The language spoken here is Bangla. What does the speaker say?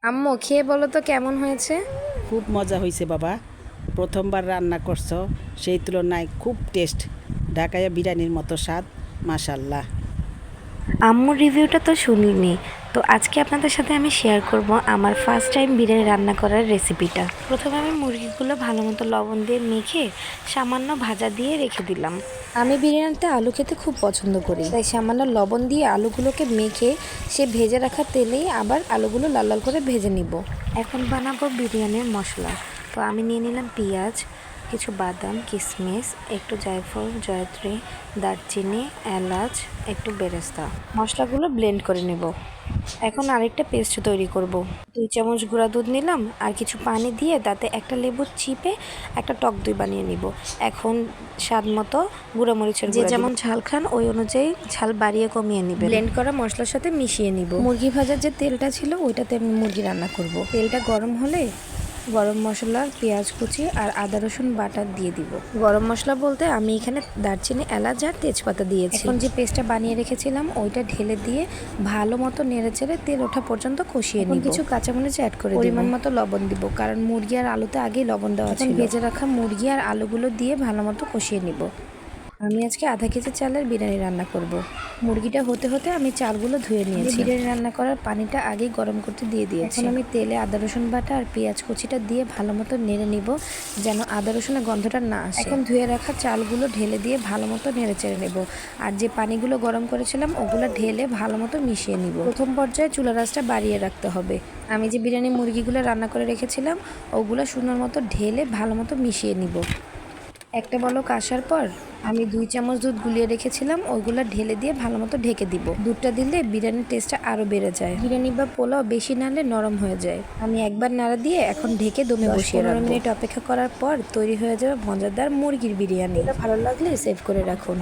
আম্মু খেয়ে বলো তো কেমন হয়েছে। খুব মজা হয়েছে বাবা। প্রথমবার রান্না করছো, সেই তুলনায় খুব টেস্ট। ঢাকাইয়া বিরিয়ানির মতো স্বাদ। মাশাল্লাহ। আম্মুর রিভিউটা তো শুনিনি, তো আজকে আপনাদের সাথে আমি শেয়ার করব আমার ফার্স্ট টাইম বিরিয়ানি রান্না করার রেসিপিটা। প্রথমে আমি মুরগিগুলো ভালো মতো লবণ দিয়ে মেখে সামান্য ভাজা দিয়ে রেখে দিলাম। আমি বিরিয়ানিতে আলু খেতে খুব পছন্দ করি, তাই সামান্য লবণ দিয়ে আলুগুলোকে মেখে সে ভেজে রাখা তেলেই আবার আলুগুলো লাল লাল করে ভেজে নিব। এখন বানাবো বিরিয়ানির মশলা। তো আমি নিয়ে নিলাম পেঁয়াজ, কিছু বাদাম, কিশমিশ, একটু জায়ফল, জয়ত্রী, দারচিনি, এলাচ, একটু বেরেস্তা। মশলাগুলো ব্লেন্ড করে নেব। এখন আরেকটা পেস্ট তৈরি করব। 2 চামচ গুঁড়া দুধ নিলাম আর কিছু পানি দিয়ে তাতে একটা লেবু চিপে একটা টক দই বানিয়ে নিব। এখন স্বাদ মতো গুঁড়া মরিচের গুঁড়া, যে যেমন ঝাল খান ওই অনুযায়ী ঝাল বাড়িয়ে কমিয়ে নেবেন। ব্লেন্ড করা মশলার সাথে মিশিয়ে নিব। মুরগি ভাজার যে তেলটা ছিল ওইটাতে আমি মুরগি রান্না করব। তেলটা গরম হলে গরম মশলা, পেঁয়াজ কুচি আর আদা রসুন বাটা দিয়ে দিব। গরম মশলা বলতে আমি এখানে দারচিনি, এলাচ আর তেজপাতা দিয়েছি। এখন যে পেস্টটা বানিয়ে রেখেছিলাম ওইটা ঢেলে দিয়ে ভালো মতো নেড়েচেড়ে তেল ওঠা পর্যন্ত কষিয়ে নিব। কিছু কাঁচামরিচ অ্যাড করে পরিমাণ মতো লবণ দিব, কারণ মুরগি আর আলুতে আগেই লবণ দেওয়া ছিল। ভেজে রাখা মুরগি আর আলুগুলো দিয়ে ভালো মতো কষিয়ে নিব। আমি আজকে আধা কেজি চালের বিরিয়ানি রান্না করব। মুরগিটা হতে হতে আমি চালগুলো ধুয়ে নিয়েছি। বিরিয়ানি রান্না করার পানিটা আগেই গরম করতে দিয়ে দিয়েছি। এখন আমি তেলে আদা রসুন বাটা আর পেঁয়াজ কুচিটা দিয়ে ভালো মতো নেড়ে নিব, যেন আদা রসুনের গন্ধটা না আসে। এখন ধুয়ে রাখা চালগুলো ঢেলে দিয়ে ভালো মতো নেড়ে চেড়ে নেব। আর যে পানিগুলো গরম করেছিলাম ওগুলো ঢেলে ভালো মতো মিশিয়ে নিব। প্রথম পর্যায়ে চুলার আঁচটা বাড়িয়ে রাখতে হবে। আমি যে বিরিয়ানি মুরগিগুলো রান্না করে রেখেছিলাম ওগুলো সুন্দর মতো ঢেলে ভালো মতো মিশিয়ে নিব। একটা বলক আসার পর আমি 2 চামচ দুধ গুলিয়ে রেখেছিলাম ওইগুলো ঢেলে দিয়ে ভালো মতো ঢেকে দিব। দুধটা দিলে বিরিয়ানির টেস্টটা আরও বেড়ে যায়। বিরিয়ানি বা পোলাও বেশি নাড়লে নরম হয়ে যায়। আমি একবার নাড়া দিয়ে এখন ঢেকে দমে বসিয়ে রাখবো। 15 মিনিট অপেক্ষা করার পর তৈরি হয়ে যাবে মজাদার মুরগির বিরিয়ানি। এটা ভালো লাগলে সেভ করে রাখুন।